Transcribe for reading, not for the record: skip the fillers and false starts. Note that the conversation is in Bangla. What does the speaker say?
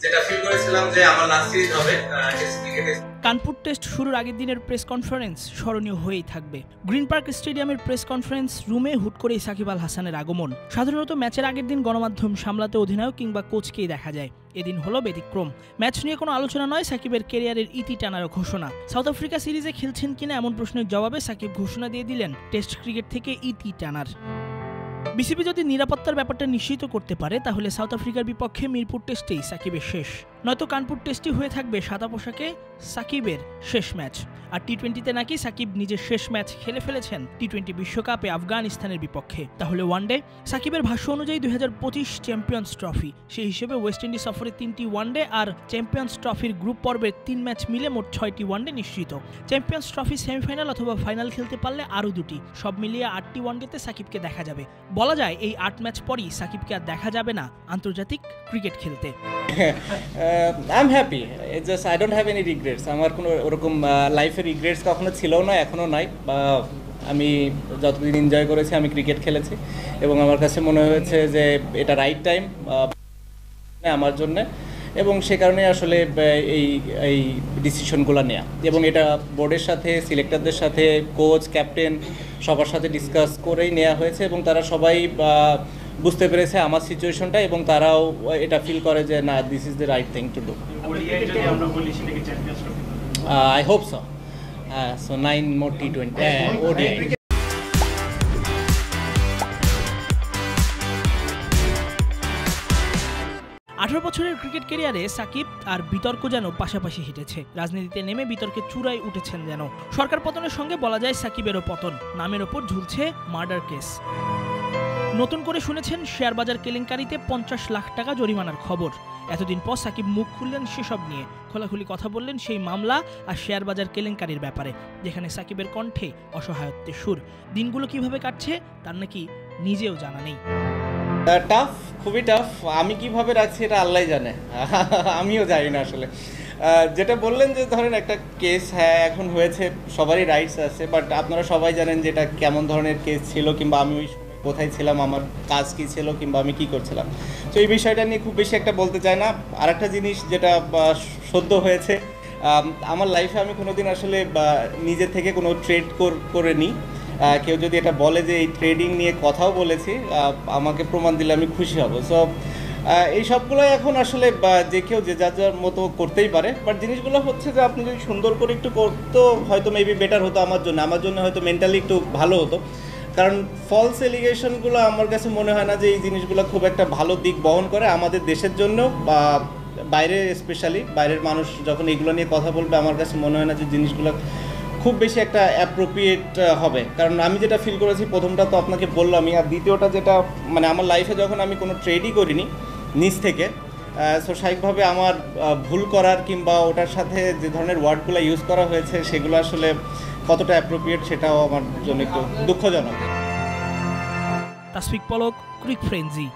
যেটা ফিল করেছিলাম যে আমার লাস্ট সিরিজ হবে টেস্ট ক্রিকেটে। কানপুর টেস্ট শুরুর আগের দিনের প্রেস কনফারেন্স স্মরণীয় হয়েই থাকবে। গ্রিন পার্ক স্টেডিয়ামের প্রেস কনফারেন্স রুমে হুট করেই সাকিব আল হাসানের আগমন। সাধারণত ম্যাচের আগের দিন গণমাধ্যম সামলাতে অধিনায়ক কিংবা কোচকেই দেখা যায়, এদিন হলো ব্যতিক্রম। ম্যাচ নিয়ে কোনো আলোচনা নয়, সাকিবের ক্যারিয়ারের ইতি টানার ঘোষণা। সাউথ আফ্রিকা সিরিজে খেলছেন কিনা এমন প্রশ্নের জবাবে সাকিব ঘোষণা দিয়ে দিলেন টেস্ট ক্রিকেট থেকে ইতি টানার। বিসিবি যদি নিরাপত্তার ব্যাপারটা নিশ্চিত করতে পারে তাহলে সাউথ আফ্রিকার বিপক্ষে মিরপুর টেস্টেই সাকিবের শেষ, নয়তো কানপুর টেস্টই হয়ে থাকবে সাদা পোশাকে সাকিবের শেষ ম্যাচ। আর টি-20তে নাকি সাকিব নিজের শেষ ম্যাচ খেলে ফেলেছেন টি-20 বিশ্বকাপে আফগানিস্তানের বিপক্ষে। তাহলে ওয়ানডে? সাকিবের ভাষ্য অনুযায়ী 2025 চ্যাম্পিয়ন্স ট্রফি, সেই হিসেবে ওয়েস্ট ইন্ডিজ সফরে 3টি ওয়ানডে আর চ্যাম্পিয়ন্স ট্রফির গ্রুপ পর্বের 3 ম্যাচ মিলে মোট 6টি ওয়ানডে নিশ্চিত। চ্যাম্পিয়ন্স ট্রফি সেমিফাইনাল অথবা ফাইনাল খেলতে পারলে আরও 2টি, সব মিলিয়ে 8টি ওয়ানডেতে সাকিবকে দেখা যাবে। বলা যায় এই 8 ম্যাচ পরই সাকিবকে আর দেখা যাবে না আন্তর্জাতিক ক্রিকেট খেলতে। I'm happy. It's just I don't have any regrets. আমার কোনো ওরকম লাইফের রিগ্রেটস কখনো ছিল না, এখনও নাই। আমি যতদিন এনজয় করেছি আমি ক্রিকেট খেলেছি এবং আমার কাছে মনে হয়েছে যে এটা রাইট টাইম আমার জন্য, এবং সে কারণে আসলে এই ডিসিশনগুলো নেওয়া, এবং এটা বোর্ডের সাথে, সিলেক্টরদের সাথে, কোচ, ক্যাপ্টেন সবার সাথে ডিসকাস করেই নেওয়া হয়েছে এবং তারা সবাই বুঝতে পেরেছে আমার সিচুয়েশনটা এবং তারাও এটা ফিল করে যে না, this is the right thing to do. I hope so. So 9 more T20 ODI। 18 বছরের ক্রিকেট ক্যারিয়ারে সাকিব আর বিতর্ক যেন পাশাপাশি হেঁটেছে। রাজনীতিতে নেমে বিতর্কের চূড়ায় উঠেছেন যেন। সরকার পতনের সঙ্গে বলা যায় সাকিবেরও পতন, নামের ওপর ঝুলছে মার্ডার কেস। নতুন করে শুনেছেন শেয়ার বাজার কেলেঙ্কারিতে 50 লাখ টাকা জরিমানার খবর। এতদিন পর সাকিব মুখ খুললেন সেসব নিয়ে, খোলাখুলি কথা বললেন সেই মামলা আর শেয়ার বাজার কেলেঙ্কারির ব্যাপারে, যেখানে সাকিবের কণ্ঠে অসহায়ত্বের সুর। দিনগুলো কিভাবে কাটছে তার নাকি নিজেও জানা নেই। টাফ, খুবই টাফ। আমি কিভাবে রাখছি এটা আল্লাহই জানে, আমিও জানি না আসলে। যেটা বললেন যে ধরেন একটা কেস, হ্যাঁ এখন হয়েছে, সবারই রাইটস আছে, বাট আপনারা সবাই জানেন যে এটা কেমন ধরনের কেস ছিল, কিংবা আমি ওই কোথায় ছিলাম, আমার কাজ কী ছিল, কিংবা আমি কী করছিলাম। তো এই বিষয়টা নিয়ে খুব বেশি একটা বলতে চাই না। আর একটা জিনিস যেটা সদ্য হয়েছে, আমার লাইফে আমি কোনোদিন আসলে নিজে থেকে কোনো ট্রেড করে নিই। কেউ যদি এটা বলে যে এই ট্রেডিং নিয়ে কথাও বলেছি, আমাকে প্রমাণ দিলে আমি খুশি হব। সো এই সবগুলোই এখন আসলে যে কেউ যে যার যার মতো করতেই পারে, বাট জিনিসগুলো হচ্ছে যে আপনি যদি সুন্দর করে একটু করতো হয়তো মেবি বেটার হতো আমার জন্য হয়তো মেন্টালি একটু ভালো হতো। কারণ ফলস এলিগেশনগুলো আমার কাছে মনে হয় না যে এই জিনিসগুলো খুব একটা ভালো দিক বহন করে আমাদের দেশের জন্য, বা বাইরে স্পেশালি বাইরের মানুষ যখন এগুলো নিয়ে কথা বলবে, আমার কাছে মনে হয় না যে জিনিসগুলো খুব বেশি একটা অ্যাপ্রোপ্রিয়েট হবে। কারণ আমি যেটা ফিল করেছি, প্রথমটা তো আপনাকে বললামই, আর দ্বিতীয়টা যেটা মানে আমার লাইফে যখন আমি কোনো ট্রেডই করিনি নিজ থেকে, সো স্বাভাবিকভাবে আমার ভুল করার কিংবা ওটার সাথে যে ধরনের ওয়ার্ডগুলো ইউজ করা হয়েছে সেগুলো আসলে কতটা অ্যাপ্রোপ্রিয়েট সেটাও আমার জন্য একটু দুঃখজনক। তাসফিক পলক, ক্রিক ফ্রেঞ্জি।